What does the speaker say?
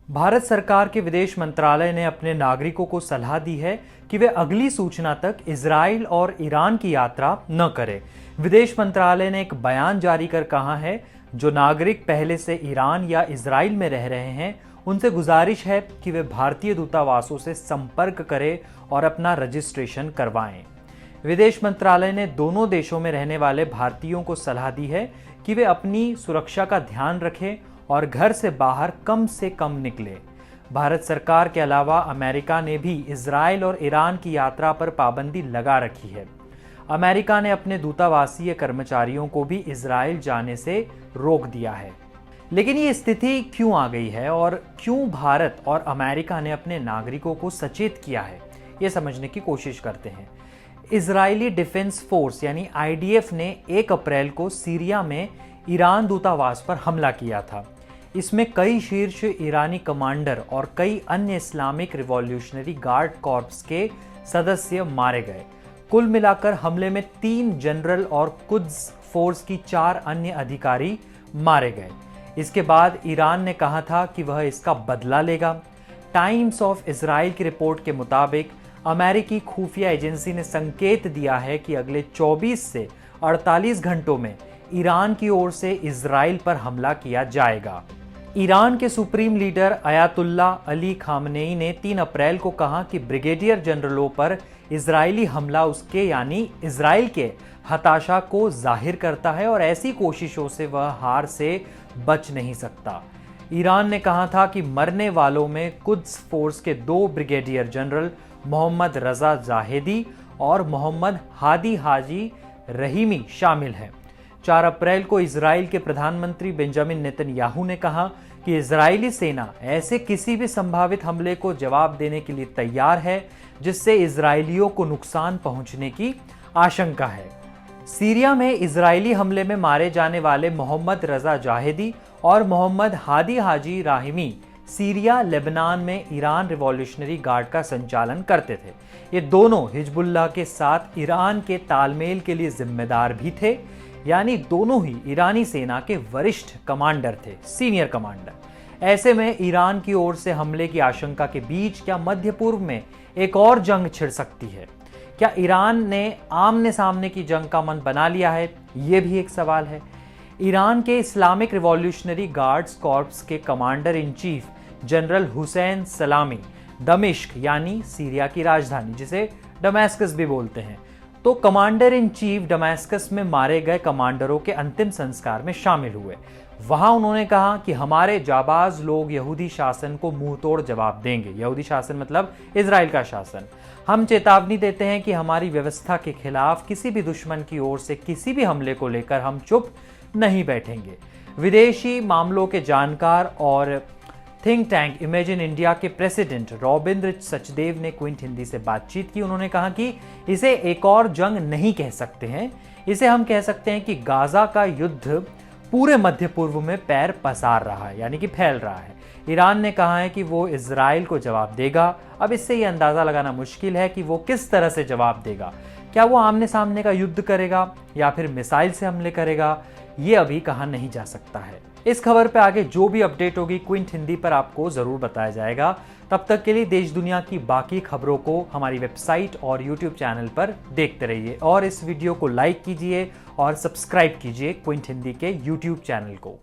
भारत सरकार के विदेश मंत्रालय ने अपने नागरिकों को सलाह दी है कि वे अगली सूचना तक इजराइल और ईरान की यात्रा न करें। विदेश मंत्रालय ने एक बयान जारी कर कहा है, जो नागरिक पहले से ईरान या इजराइल में रह रहे हैं उनसे गुजारिश है कि वे भारतीय दूतावासों से संपर्क करें और अपना रजिस्ट्रेशन करवाएं। विदेश मंत्रालय ने दोनों देशों में रहने वाले भारतीयों को सलाह दी है कि वे अपनी सुरक्षा का ध्यान रखें और घर से बाहर कम से कम निकले। भारत सरकार के अलावा अमेरिका ने भी इजराइल और ईरान की यात्रा पर पाबंदी लगा रखी है। अमेरिका ने अपने दूतावासीय कर्मचारियों को भी इजराइल जाने से रोक दिया है। लेकिन ये स्थिति क्यों आ गई है और क्यों भारत और अमेरिका ने अपने नागरिकों को सचेत किया है, ये समझने की कोशिश करते हैं। इजरायली डिफेंस फोर्स यानी IDF ने 1 अप्रैल को सीरिया में ईरान दूतावास पर हमला किया था। इसमें कई शीर्ष ईरानी कमांडर और कई अन्य इस्लामिक रिवॉल्यूशनरी गार्ड कॉर्प्स के सदस्य मारे गए। कुल मिलाकर हमले में 3 जनरल और कुद्स फोर्स की 4 अन्य अधिकारी मारे गए। इसके बाद ईरान ने कहा था कि वह इसका बदला लेगा। टाइम्स ऑफ इजराइल की रिपोर्ट के मुताबिक अमेरिकी खुफिया एजेंसी ने संकेत दिया है कि अगले 24 से 48 घंटों में ईरान की ओर से इजराइल पर हमला किया जाएगा। ईरान के supreme leader Ayatollah Ali Khamenei ने 3 अप्रैल को कहा कि ब्रिगेडियर जनरलों पर इजरायली हमला उसके यानी इजराइल के हताशा को जाहिर करता है और ऐसी कोशिशों से वह हार से बच नहीं सकता। ईरान ने कहा था कि मरने वालों में कुद्स फोर्स के 2 ब्रिगेडियर जनरल मोहम्मद रजा जाहेदी और मोहम्मद हादी हाजी रहीमी शामिल हैं। 4 अप्रैल को इजराइल के प्रधानमंत्री बेंजामिन नेतन्याहू ने कहा कि इजरायली सेना ऐसे किसी भी संभावित हमले को जवाब देने के लिए तैयार है जिससे इजरायलियों को नुकसान पहुंचने की आशंका है। सीरिया में इजरायली हमले में मारे जाने वाले मोहम्मद रजा जाहेदी और मोहम्मद हादी हाजी राहिमी सीरिया लेबनान में ईरान रिवॉल्यूशनरी गार्ड का संचालन करते थे। ये दोनों हिजबुल्लाह के साथ ईरान के तालमेल के लिए जिम्मेदार भी थे, यानी दोनों ही ईरानी सेना के वरिष्ठ कमांडर थे, सीनियर कमांडर। ऐसे में ईरान की ओर से हमले की आशंका के बीच क्या मध्य पूर्व में एक और जंग छिड़ सकती है? क्या ईरान ने आमने सामने की जंग का मन बना लिया है? ये भी एक सवाल है। ईरान के इस्लामिक रिवॉल्यूशनरी गार्ड्स कॉर्प्स के commander in chief general Hussain सलामी दमिश्क यानी सीरिया की राजधानी, जिसे डमस्कस भी बोलते हैं, तो कमांडर इन चीफ दमिश्क में मारे गए कमांडरों के अंतिम संस्कार में शामिल हुए। वहां उन्होंने कहा कि हमारे जाबाज लोग यहूदी शासन को मुंहतोड़ जवाब देंगे। यहूदी शासन मतलब इजराइल का शासन। हम चेतावनी देते हैं कि हमारी व्यवस्था के खिलाफ किसी भी दुश्मन की ओर से किसी भी हमले को लेकर हम चुप नहीं बैठेंगे। विदेशी मामलों के जानकार और थिंक टैंक इमेजिन इंडिया के प्रेसिडेंट रॉबिंद्र सचदेव ने क्विंट हिंदी से बातचीत की। उन्होंने कहा कि इसे एक और जंग नहीं कह सकते हैं, इसे हम कह सकते हैं कि गाजा का युद्ध पूरे मध्य पूर्व में पैर पसार रहा है, यानी कि फैल रहा है। ईरान ने कहा है कि वो इजराइल को जवाब देगा। अब इससे ये अंदाजा लगाना मुश्किल है कि वो किस तरह से जवाब देगा। क्या वो आमने सामने का युद्ध करेगा या फिर मिसाइल से हमले करेगा, ये अभी कहा नहीं जा सकता है। इस खबर पे आगे जो भी अपडेट होगी क्विंट हिंदी पर आपको जरूर बताया जाएगा। तब तक के लिए देश दुनिया की बाकी खबरों को हमारी वेबसाइट और यूट्यूब चैनल पर देखते रहिए और इस वीडियो को लाइक कीजिए और सब्सक्राइब कीजिए क्विंट हिंदी के यूट्यूब चैनल को।